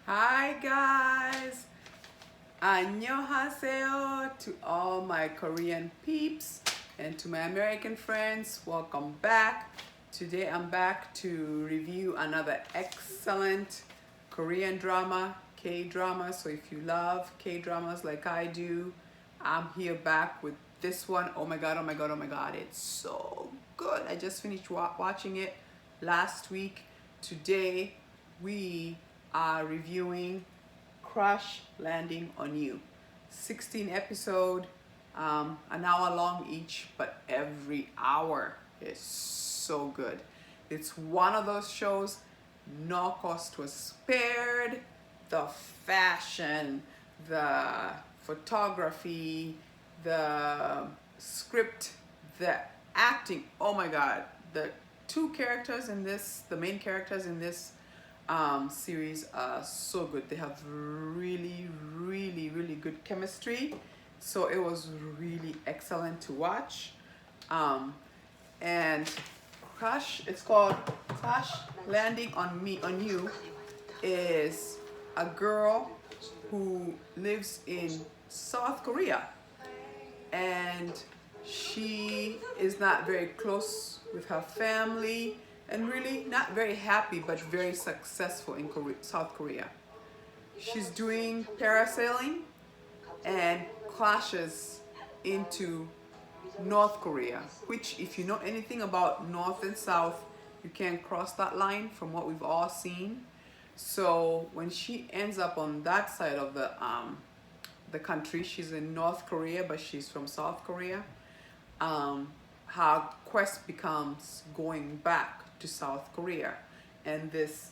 Hi guys, annyeonghaseyo to all my Korean peeps and to my American friends. Welcome back. Today I'm back to review another excellent Korean drama, K-drama. So if you love K-dramas like I do, I'm here back with this one. Oh my god, oh my god, oh my god, it's so good. I just finished watching it last week. Today we are reviewing Crash Landing on You. 16 episode, an hour long each, but every hour is so good. It's one of those shows, no cost was spared. The fashion, the photography, the script, the acting. Oh my god, the two characters in this, the main characters in this series are so good. They have really good chemistry. So it was really excellent to watch. And it's called Crash Landing on You, is a girl who lives in South Korea, and she is not very close with her family and really not very happy but very successful in South Korea. She's doing parasailing and crashes into North Korea, which if you know anything about North and South, you can't cross that line from what we've all seen. So when she ends up on that side of the country, she's in North Korea, but she's from South Korea. Her quest becomes going back to South Korea, and this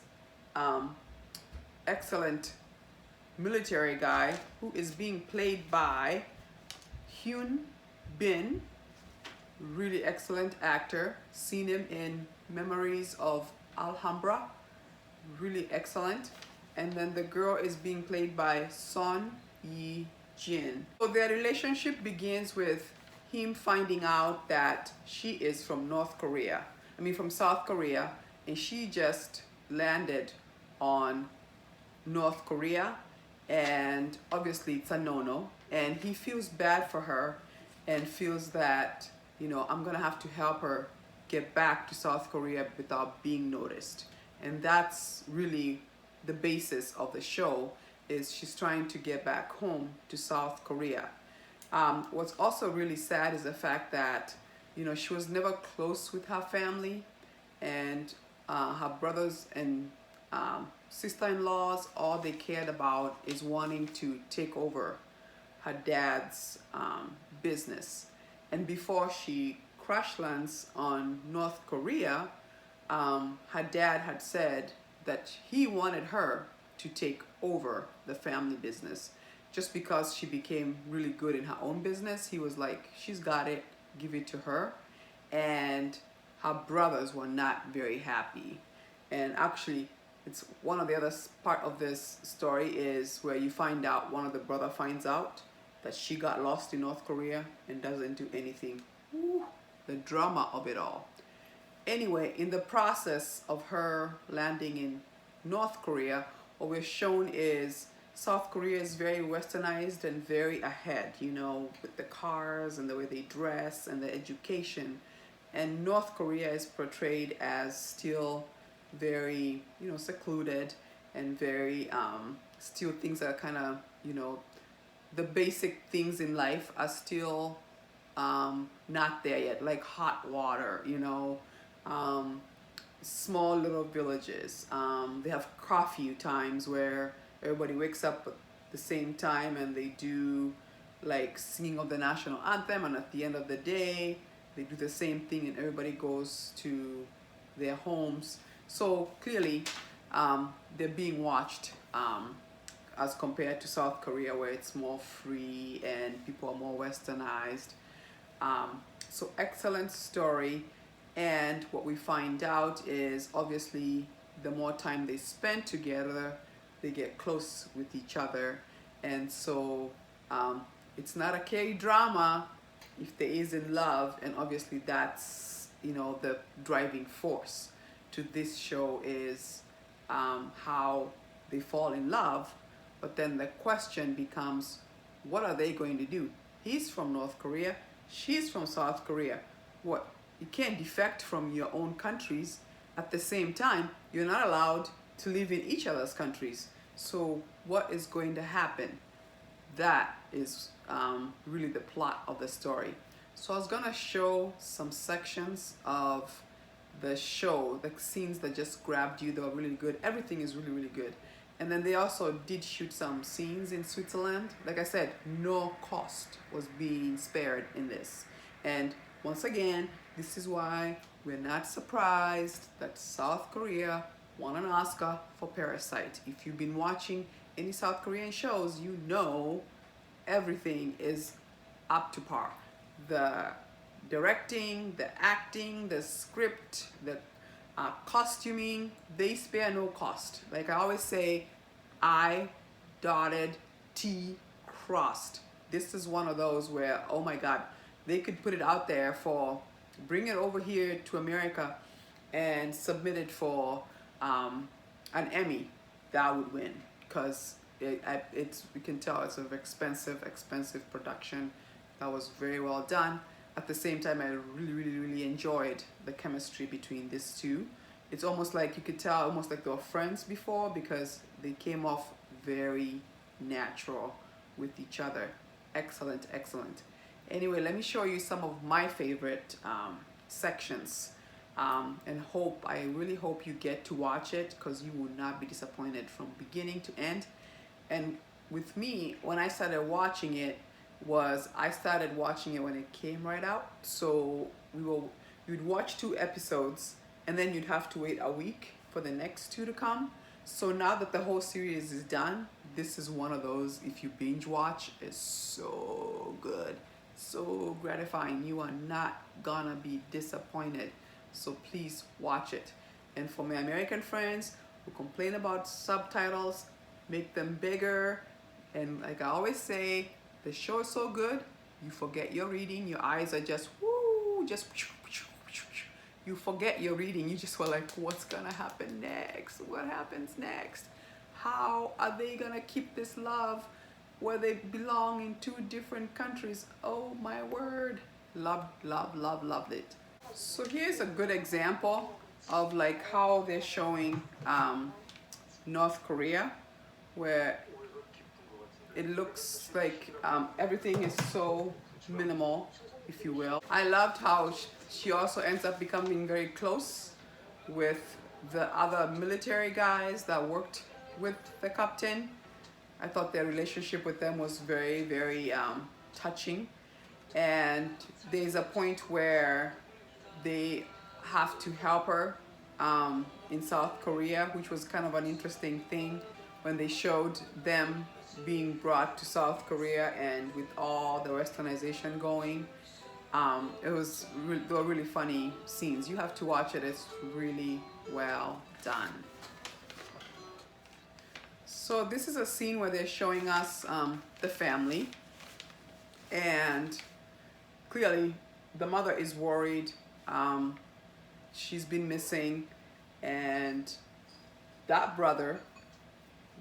excellent military guy who is being played by Hyun Bin, really excellent actor. Seen him in Memories of Alhambra, really excellent. And then the girl is being played by Son Yi Jin. So their relationship begins with him finding out that she is from from South Korea, and she just landed on North Korea, and obviously it's a no-no, and he feels bad for her and feels that, I'm gonna have to help her get back to South Korea without being noticed. And that's really the basis of the show, is she's trying to get back home to South Korea. What's also really sad is the fact that, she was never close with her family, and her brothers and sister-in-laws, all they cared about is wanting to take over her dad's business. And before she crash lands on North Korea, her dad had said that he wanted her to take over the family business. Just because she became really good in her own business, he was like, she's got it, give it to her. And her brothers were not very happy. And actually, it's one of the other part of this story is where you find out, one of the brother finds out that she got lost in North Korea and doesn't do anything. Ooh, the drama of it all. Anyway, in the process of her landing in North Korea, what we're shown is South Korea is very westernized and very ahead, with the cars and the way they dress and the education. And North Korea is portrayed as still very, secluded and very, still things are kind of, the basic things in life are still not there yet, like hot water, small little villages. They have curfew times where everybody wakes up at the same time and they do like singing of the national anthem, and at the end of the day they do the same thing and everybody goes to their homes. So clearly they're being watched as compared to South Korea, where it's more free and people are more westernized. So excellent story. And what we find out is, obviously, the more time they spend together, they get close with each other. And so it's not a K-drama if there isn't love. And obviously that's, the driving force to this show is how they fall in love, but then the question becomes, what are they going to do? He's from North Korea, she's from South Korea. What? You can't defect from your own countries. At the same time, you're not allowed to live in each other's countries. So what is going to happen? That is really the plot of the story. So I was gonna show some sections of the show, the scenes that just grabbed you. They were really good. Everything is really, really good. And then they also did shoot some scenes in Switzerland. Like I said, no cost was being spared in this. And once again, this is why we're not surprised that South Korea won an Oscar for Parasite. If you've been watching any South Korean shows, you know everything is up to par. The directing, the acting, the script, the costuming, they spare no cost. Like I always say, I dotted, T crossed. This is one of those where, oh my God, they could put it out there for, bring it over here to America and submit it for an Emmy. That would win, because it's, we can tell it's an expensive production that was very well done. At the same time, I really enjoyed the chemistry between these two. It's almost like you could tell, almost like they were friends before, because they came off very natural with each other. Excellent. Anyway, let me show you some of my favorite sections, and I really hope you get to watch it, because you will not be disappointed from beginning to end. And with me, when I started watching it, I started watching it when it came right out. So you'd watch 2 episodes, and then you'd have to wait a week for the next 2 to come. So now that the whole series is done, this is one of those, if you binge watch, it's so good, so gratifying. You are not gonna be disappointed. So please watch it. And for my American friends who complain about subtitles, make them bigger. And like I always say, the show is so good, you forget your reading. Your eyes are just, woo, just, you forget your reading. You just were like, what's gonna happen next? What happens next? How are they gonna keep this love where they belong in 2 different countries? Oh my word. Loved it. So here's a good example of like how they're showing North Korea, where it looks like everything is so minimal, if you will. I loved how she also ends up becoming very close with the other military guys that worked with the captain. I thought their relationship with them was very touching. And there's a point where they have to help her in South Korea, which was kind of an interesting thing when they showed them being brought to South Korea, and with all the westernization going, they were really funny scenes. You have to watch it. It's really well done. So this is a scene where they're showing us the family, and clearly the mother is worried. She's been missing, and that brother,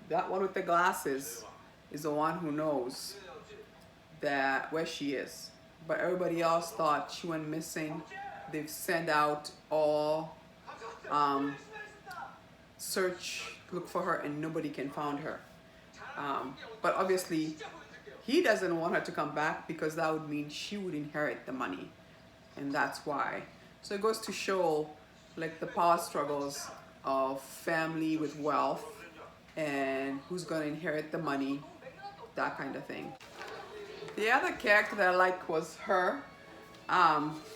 that one with the glasses, is the one who knows that where she is. But everybody else thought she went missing. They've sent out all search, look for her, and nobody can find her. But obviously he doesn't want her to come back, because that would mean she would inherit the money, and that's why. So it goes to show like the power struggles of family with wealth, and who's gonna inherit the money, that kind of thing. The other character that I liked was her.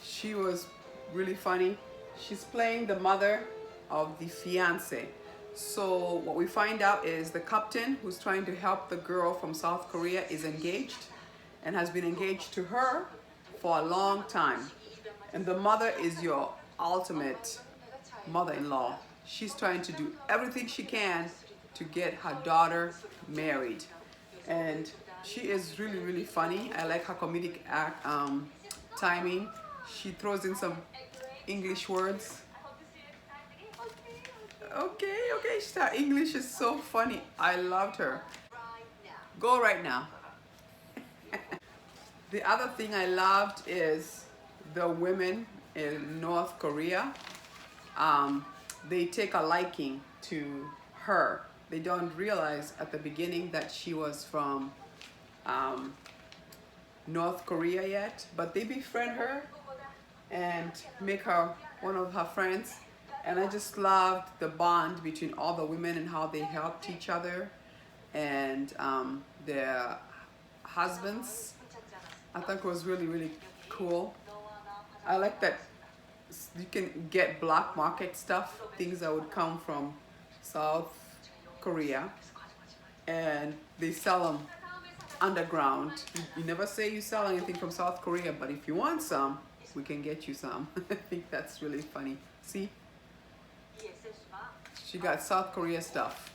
She was really funny. She's playing the mother of the fiance. So what we find out is the captain, who's trying to help the girl from South Korea, is engaged, and has been engaged to her for a long time. And the mother is your ultimate mother-in-law. She's trying to do everything she can to get her daughter married. And she is really funny. I like her comedic timing. She throws in some English words. Okay, okay. Her English is so funny. I loved her. Go right now. The other thing I loved is the women in North Korea. Um, they take a liking to her. They don't realize at the beginning that she was from um, North Korea yet, but they befriend her and make her one of her friends. And I just loved the bond between all the women and how they helped each other and their husbands. I think it was really, really cool. I like that you can get black market stuff, things that would come from South Korea, and they sell them underground. You never say you sell anything from South Korea, but if you want some, we can get you some. I think that's really funny. See? She got South Korea stuff.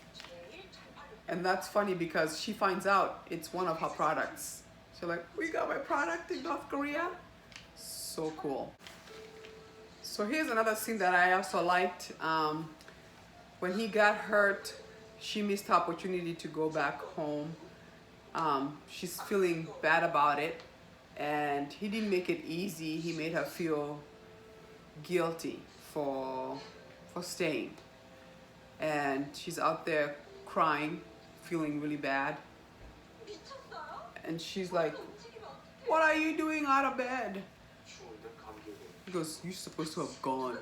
And that's funny because she finds out it's one of her products. She's like, we got my product in North Korea? So cool. So here's another scene that I also liked. When he got hurt, she missed the opportunity to go back home. She's feeling bad about it, and he didn't make it easy. He made her feel guilty for staying, and she's out there crying, feeling really bad, and she's like, what are you doing out of bed? He goes, you're supposed to have gone.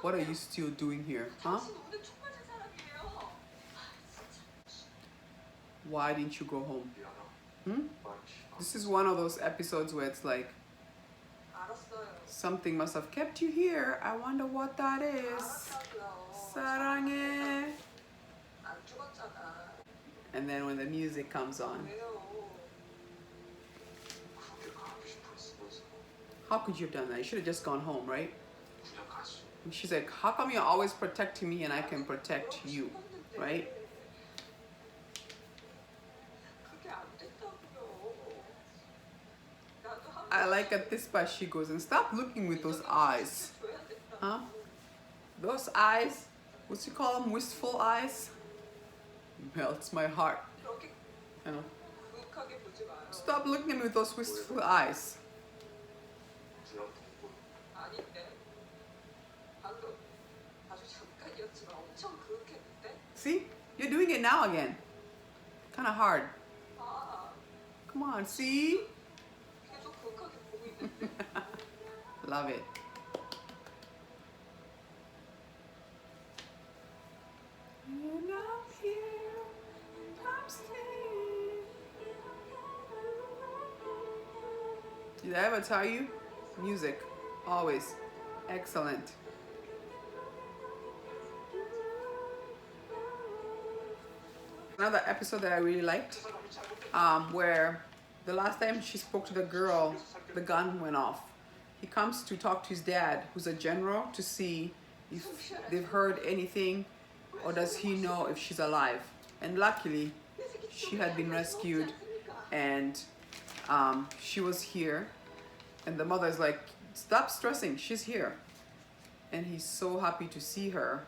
What are you still doing here, huh? Why didn't you go home? This is one of those episodes where it's like, something must have kept you here. I wonder what that is. 사랑해. And then when the music comes on, how could you have done that? You should have just gone home, right? And she's like, how come you're always protecting me and I can protect you, right? I like at this part she goes, and stop looking with those eyes. Huh? Those eyes, what you call them, wistful eyes? Melts my heart. You know? Stop looking at me with those wistful eyes. See? You're doing it now again. Kind of hard. Come on, see? Love it. And I'm here, I'm staying. Did I ever tell you? Music, always excellent. Another episode that I really liked, where the last time she spoke to the girl, the gun went off. He comes to talk to his dad, who's a general, to see if they've heard anything or does he know if she's alive. And luckily, she had been rescued and she was here. And the mother's like, stop stressing, she's here. And he's so happy to see her.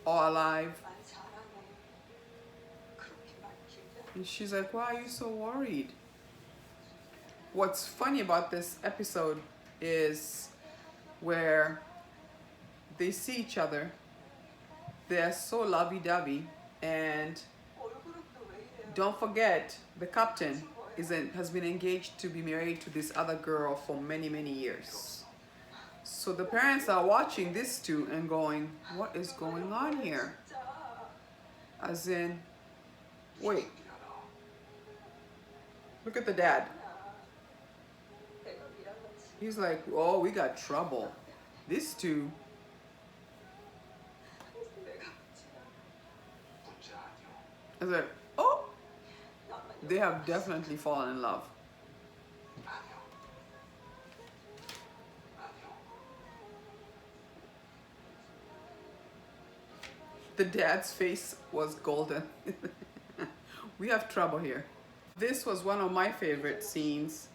All alive. And she's like, why are you so worried? What's funny about this episode is where they see each other, they're so lovey-dovey, and don't forget the captain has been engaged to be married to this other girl for many, many years. So the parents are watching this two and going, what is going on here? As in, wait, look at the dad. He's like, oh, we got trouble. These two. I was like, oh, they have definitely fallen in love. The dad's face was golden. We have trouble here. This was one of my favorite scenes.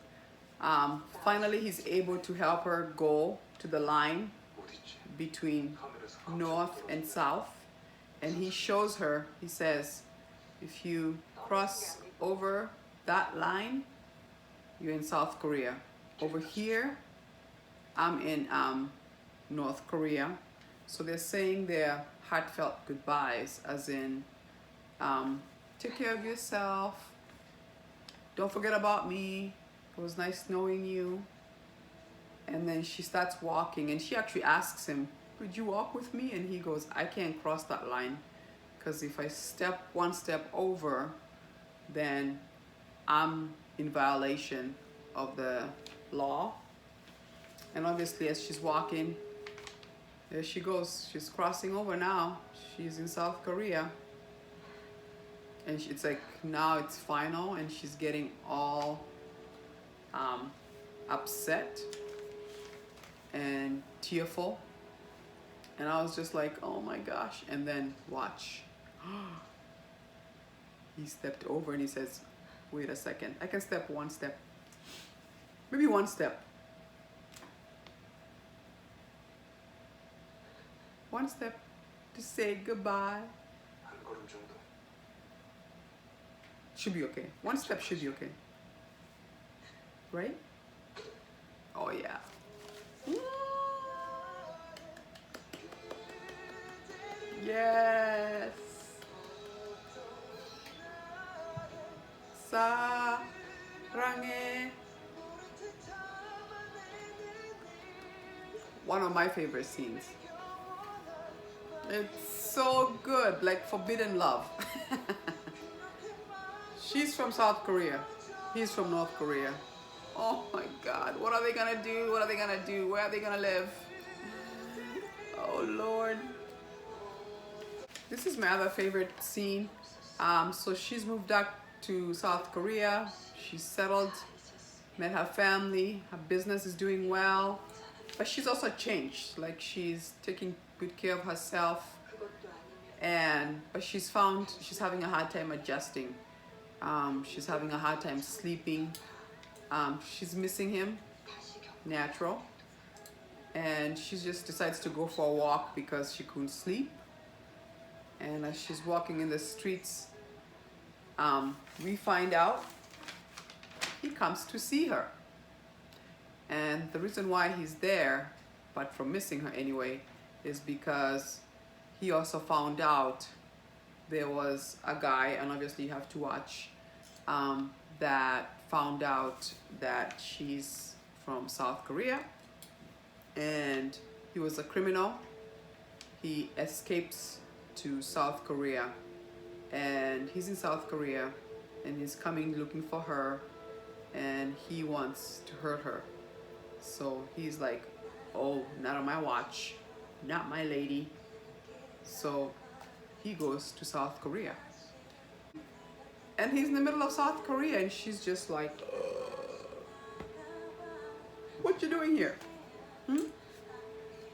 Finally, he's able to help her go to the line between north and south, and he shows her, he says, if you cross over that line, you're in South Korea. Over here, I'm in North Korea. So they're saying their heartfelt goodbyes, as in, take care of yourself, don't forget about me, it was nice knowing you. And then she starts walking, and she actually asks him, would you walk with me? And he goes, I can't cross that line, because if I step one step over, then I'm in violation of the law. And obviously, as she's walking, there she goes. She's crossing over now. She's in South Korea. And it's like, now it's final, and she's getting all upset and tearful. And I was just like, oh my gosh. And then watch. He stepped over and he says, wait a second. I can step one step. Maybe one step. One step to say goodbye. Should be okay. One step should be okay. Right? Oh yeah. Yes. Sarange. One of my favorite scenes. It's so good, like forbidden love. She's from South Korea. He's from North Korea. Oh my God, what are they gonna do? What are they gonna do? Where are they gonna live? Oh Lord. This is my other favorite scene. So she's moved back to South Korea. She's settled, met her family, her business is doing well. But she's also changed. Like, she's taking good care of herself. But she's found she's having a hard time adjusting. She's having a hard time sleeping. She's missing him, natural. And she just decides to go for a walk because she couldn't sleep. And as she's walking in the streets, we find out he comes to see her. And the reason why he's there, but from missing her anyway, is because he also found out there was a guy, and obviously you have to watch, that found out that she's from South Korea, and he was a criminal. He escapes to South Korea, and he's in South Korea, and he's coming looking for her, and he wants to hurt her. So he's like, oh, not on my watch, not my lady. So he goes to South Korea. And he's in the middle of South Korea, and she's just like, what you doing here?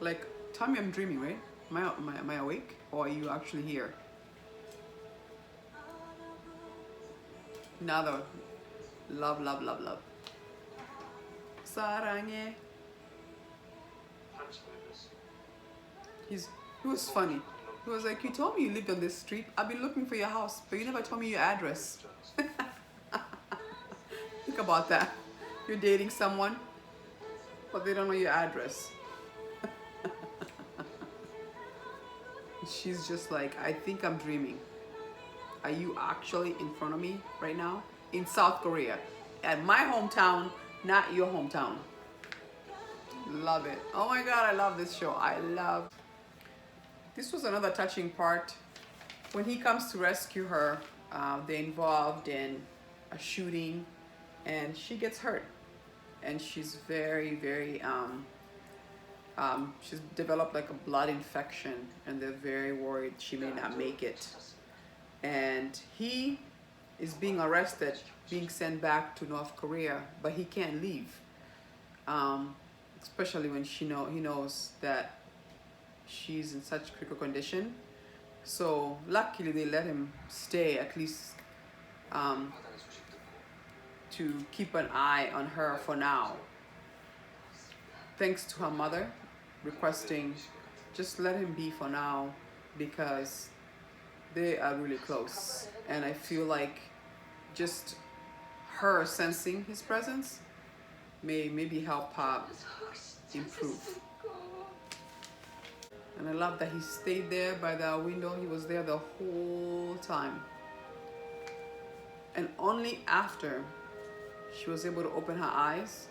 Like, tell me I'm dreaming, right? Am I awake? Or are you actually here? Another love, love, love, love. Sarange. He was funny. He was like, you told me you lived on this street. I've been looking for your house, but you never told me your address. Think about that. You're dating someone, but they don't know your address. She's just like, I think I'm dreaming. Are you actually in front of me right now? In South Korea. At my hometown, not your hometown. Love it. Oh my God, I love this show. This was another touching part. When he comes to rescue her, they're involved in a shooting, and she gets hurt. And she's very, very, she's developed like a blood infection, and they're very worried she may not make it. And he is being arrested, being sent back to North Korea, but he can't leave. Especially when he knows that she's in such critical condition. So luckily they let him stay, at least to keep an eye on her for now. Thanks to her mother requesting just let him be for now, because they are really close, and I feel like just her sensing his presence may maybe help Pop improve. And I love that he stayed there by the window. He was there the whole time. And only after she was able to open her eyes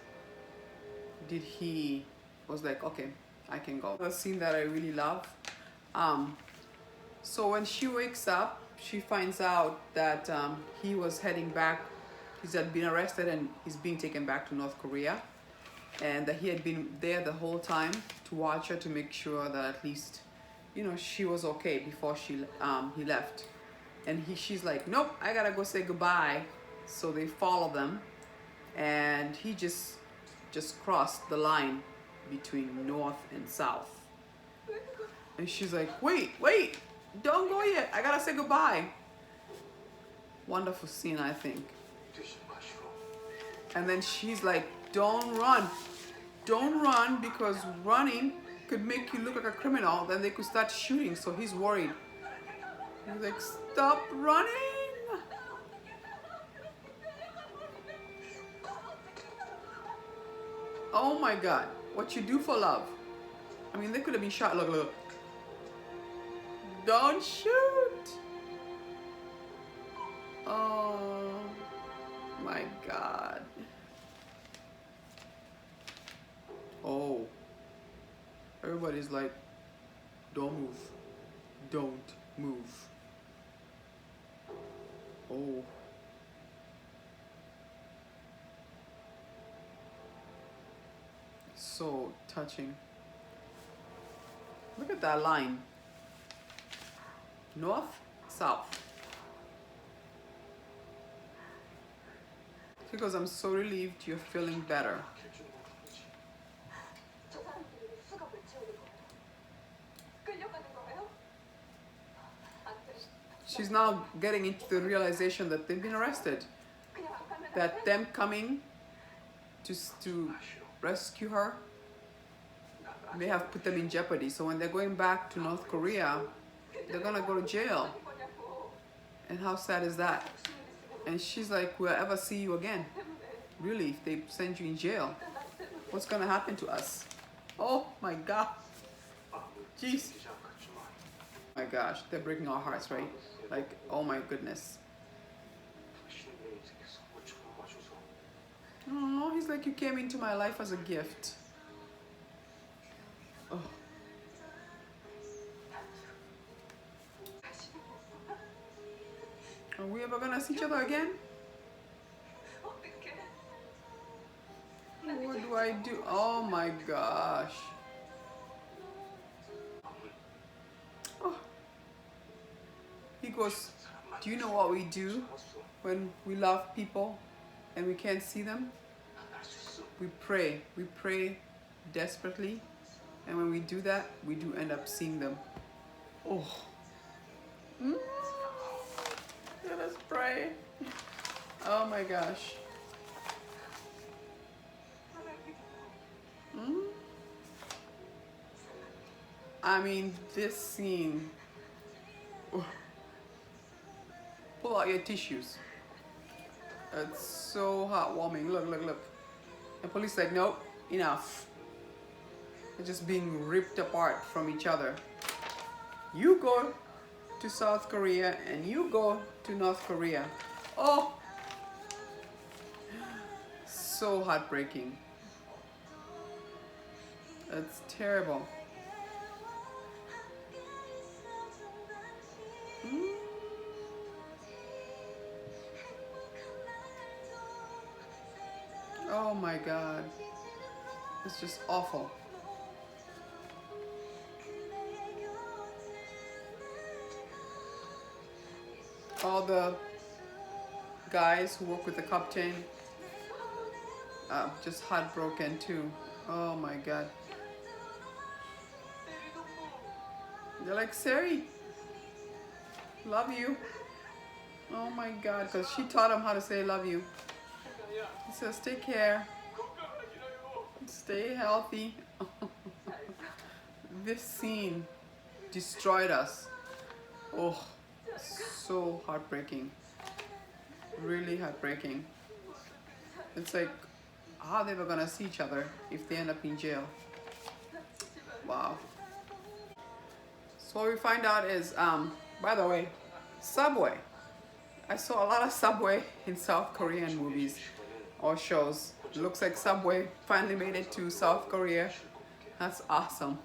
did he was like, okay, I can go. A scene that I really love. So when she wakes up, she finds out that he was heading back. He had been arrested and he's being taken back to North Korea. And that he had been there the whole time to watch her, to make sure that at least, you know, she was okay before he left. And she's like, nope, I gotta go say goodbye. So they follow them, and he just crossed the line between North and South. And she's like, wait, don't go yet. I gotta say goodbye. Wonderful scene, I think. And then she's like, don't run, because running could make you look like a criminal. Then they could start shooting. So he's worried. He's like, stop running. Oh my God, what you do for love. I mean, they could have been shot. Look. Don't shoot. Oh my God. Oh, everybody's like, don't move. Oh. So touching. Look at that line. North, South. Because I'm so relieved you're feeling better. She's now getting into the realization that they've been arrested. That them coming to rescue her may have put them in jeopardy. So when they're going back to North Korea, they're gonna go to jail. And how sad is that? And she's like, we'll ever see you again? Really, if they send you in jail, what's gonna happen to us? Oh my God. Jeez. My gosh, they're breaking our hearts, right? Like, oh my goodness. Oh, he's like, you came into my life as a gift. Oh. Are we ever gonna see each other again? What do I do? Oh my gosh. Oh. He goes, do you know what we do when we love people and we can't see them? We pray. We pray desperately. And when we do that, we do end up seeing them. Oh. Let us pray. Oh my gosh. I mean, this scene. Oh. Pull out your tissues. It's so heartwarming. Look. The police like, nope, enough. They're just being ripped apart from each other. You go to South Korea and you go to North Korea. Oh, so heartbreaking. It's terrible. Oh my God. It's just awful. All the guys who work with the captain, just heartbroken too. Oh my God. They're like, Sari, love you. Oh my God, because she taught him how to say love you. He says, take care. Stay healthy. this scene destroyed us. Oh, so heartbreaking. Really heartbreaking. It's like, how they were gonna see each other if they end up in jail. Wow. So what we find out is, by the way, Subway. I saw a lot of Subway in South Korean movies or shows. Looks like Subway finally made it to South Korea. That's awesome.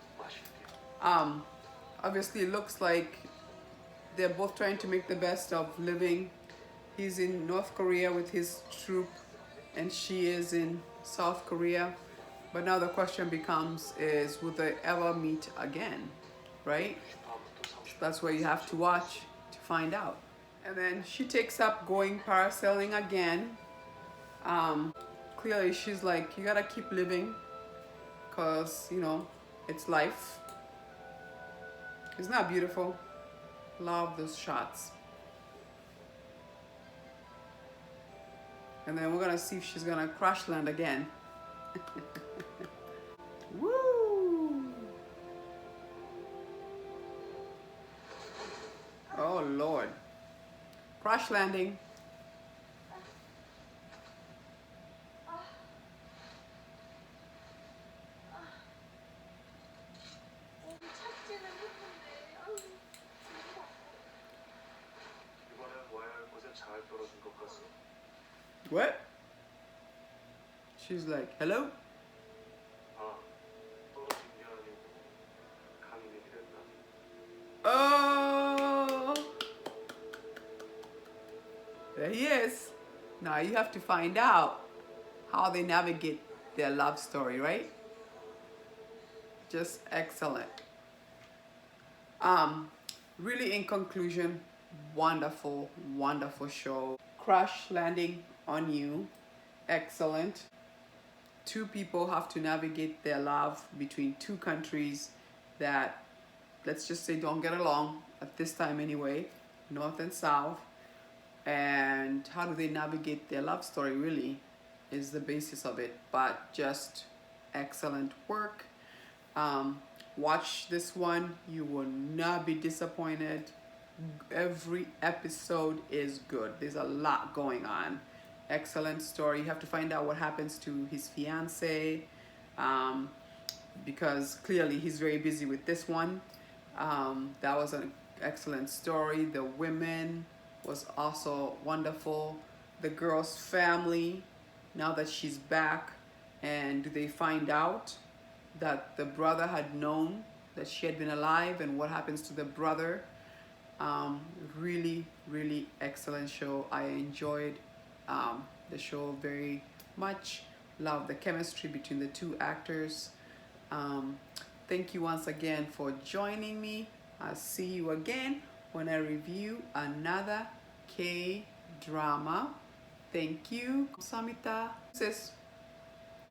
Um, Obviously it looks like they're both trying to make the best of living. He's in North Korea with his troop and she is in South Korea. But now the question becomes is, will they ever meet again, right? That's where you have to watch to find out. And then she takes up going parasailing again. Clearly she's like, you gotta keep living because, you know, it's life. Isn't that beautiful? Love those shots. And then we're gonna see if she's gonna crash land again. Woo! Oh Lord. Crash landing. What? She's like, hello? Oh, there he is. Now you have to find out how they navigate their love story, right? Just excellent. Really in conclusion, wonderful, wonderful show. Crash landing on you, excellent. Two people have to navigate their love between two countries that, let's just say, don't get along at this time anyway, North and South. And how do they navigate their love story really is the basis of it. But just excellent work. Watch this one, you will not be disappointed. Every episode is good. There's a lot going on. Excellent story. You have to find out what happens to his fiance, because clearly he's very busy with this one. That was an excellent story. The women was also wonderful. The girl's family, now that she's back, and do they find out that the brother had known that she had been alive, and what happens to the brother. Really, really excellent show. I enjoyed the show very much. Love the chemistry between the two actors. Thank you once again for joining me. I'll see you again when I review another K-drama. Thank you, Samita. Sis.